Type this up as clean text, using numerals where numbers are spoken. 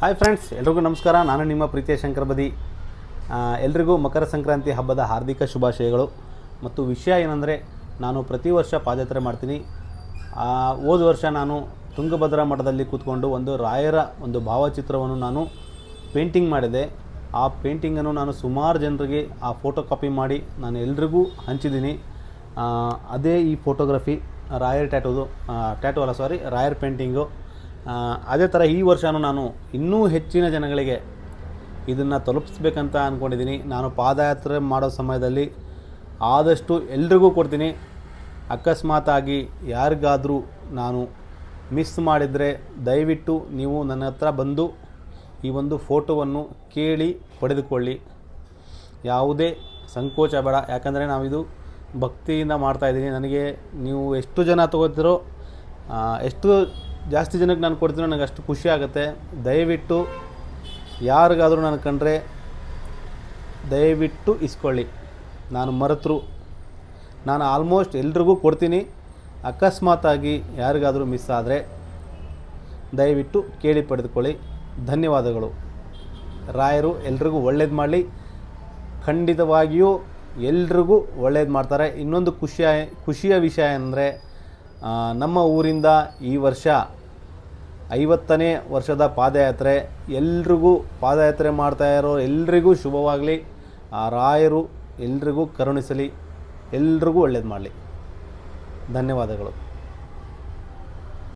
Hi friends, ಎಲ್ರಿಗೂ ನಮಸ್ಕಾರ. ನಾನು ನಿಮ್ಮ ಪ್ರೀತಿಯ ಶಂಕರ್ ಬದಿ. ಎಲ್ರಿಗೂ ಮಕರ ಸಂಕ್ರಾಂತಿ ಹಬ್ಬದ ಹಾರ್ದಿಕ ಶುಭಾಶಯಗಳು. ಮತ್ತು ವಿಷಯ ಏನಂದರೆ, ನಾನು ಪ್ರತಿ ವರ್ಷ ಪಾದಯಾತ್ರೆ ಮಾಡ್ತೀನಿ. ಹೋದ ವರ್ಷ ನಾನು ತುಂಗಭದ್ರಾ ಮಠದಲ್ಲಿ ಕೂತ್ಕೊಂಡು ಒಂದು ರಾಯರ ಒಂದು ಭಾವಚಿತ್ರವನ್ನು ನಾನು ಪೇಂಟಿಂಗ್ ಮಾಡಿದೆ. ಆ ಪೇಂಟಿಂಗನ್ನು ನಾನು ಸುಮಾರು ಜನರಿಗೆ ಆ ಫೋಟೋ ಕಾಪಿ ಮಾಡಿ ನಾನು ಎಲ್ರಿಗೂ ಹಂಚಿದ್ದೀನಿ. ಅದೇ ಈ ಫೋಟೋಗ್ರಫಿ ರಾಯರ್ ರಾಯರ್ ಪೇಂಟಿಂಗು. ಅದೇ ಥರ ಈ ವರ್ಷವೂ ನಾನು ಇನ್ನೂ ಹೆಚ್ಚಿನ ಜನಗಳಿಗೆ ಇದನ್ನು ತಲುಪಿಸ್ಬೇಕಂತ ಅಂದ್ಕೊಂಡಿದ್ದೀನಿ. ನಾನು ಪಾದಯಾತ್ರೆ ಮಾಡೋ ಸಮಯದಲ್ಲಿ ಆದಷ್ಟು ಎಲ್ರಿಗೂ ಕೊಡ್ತೀನಿ. ಅಕಸ್ಮಾತಾಗಿ ಯಾರಿಗಾದರೂ ನಾನು ಮಿಸ್ ಮಾಡಿದರೆ ದಯವಿಟ್ಟು ನೀವು ನನ್ನ ಹತ್ರ ಬಂದು ಈ ಒಂದು ಫೋಟೋವನ್ನು ಕೇಳಿ ಪಡೆದುಕೊಳ್ಳಿ. ಯಾವುದೇ ಸಂಕೋಚ ಬೇಡ, ಯಾಕಂದರೆ ನಾವಿದು ಭಕ್ತಿಯಿಂದ ಮಾಡ್ತಾಯಿದ್ದೀನಿ. ನನಗೆ ನೀವು ಎಷ್ಟು ಜನ ತೊಗೋತೀರೋ, ಎಷ್ಟು ಜಾಸ್ತಿ ಜನಕ್ಕೆ ನಾನು ಕೊಡ್ತೀನೋ ನನಗೆ ಅಷ್ಟು ಖುಷಿ ಆಗುತ್ತೆ. ದಯವಿಟ್ಟು ಯಾರಿಗಾದರೂ ನಾನು ಕಂಡ್ರೆ ದಯವಿಟ್ಟು ಇಸ್ಕೊಳ್ಳಿ. ನಾನು ಮರೆತರು ನಾನು ಆಲ್ಮೋಸ್ಟ್ ಎಲ್ರಿಗೂ ಕೊಡ್ತೀನಿ. ಅಕಸ್ಮಾತಾಗಿ ಯಾರಿಗಾದರೂ ಮಿಸ್ ಆದರೆ ದಯವಿಟ್ಟು ಕೇಳಿ ಪಡೆದುಕೊಳ್ಳಿ. ಧನ್ಯವಾದಗಳು. ರಾಯರು ಎಲ್ರಿಗೂ ಒಳ್ಳೇದು ಮಾಡಲಿ. ಖಂಡಿತವಾಗಿಯೂ ಎಲ್ರಿಗೂ ಒಳ್ಳೇದು ಮಾಡ್ತಾರೆ. ಇನ್ನೊಂದು ಖುಷಿಯ ವಿಷಯ ಅಂದರೆ, ನಮ್ಮ ಊರಿಂದ ಈ ವರ್ಷ 50ನೇ ವರ್ಷದ ಪಾದಯಾತ್ರೆ. ಎಲ್ರಿಗೂ ಪಾದಯಾತ್ರೆ ಮಾಡ್ತಾಯಿರೋ ಎಲ್ರಿಗೂ ಶುಭವಾಗಲಿ. ಆ ರಾಯರು ಎಲ್ರಿಗೂ ಕರುಣಿಸಲಿ, ಎಲ್ರಿಗೂ ಒಳ್ಳೇದು ಮಾಡಲಿ. ಧನ್ಯವಾದಗಳು.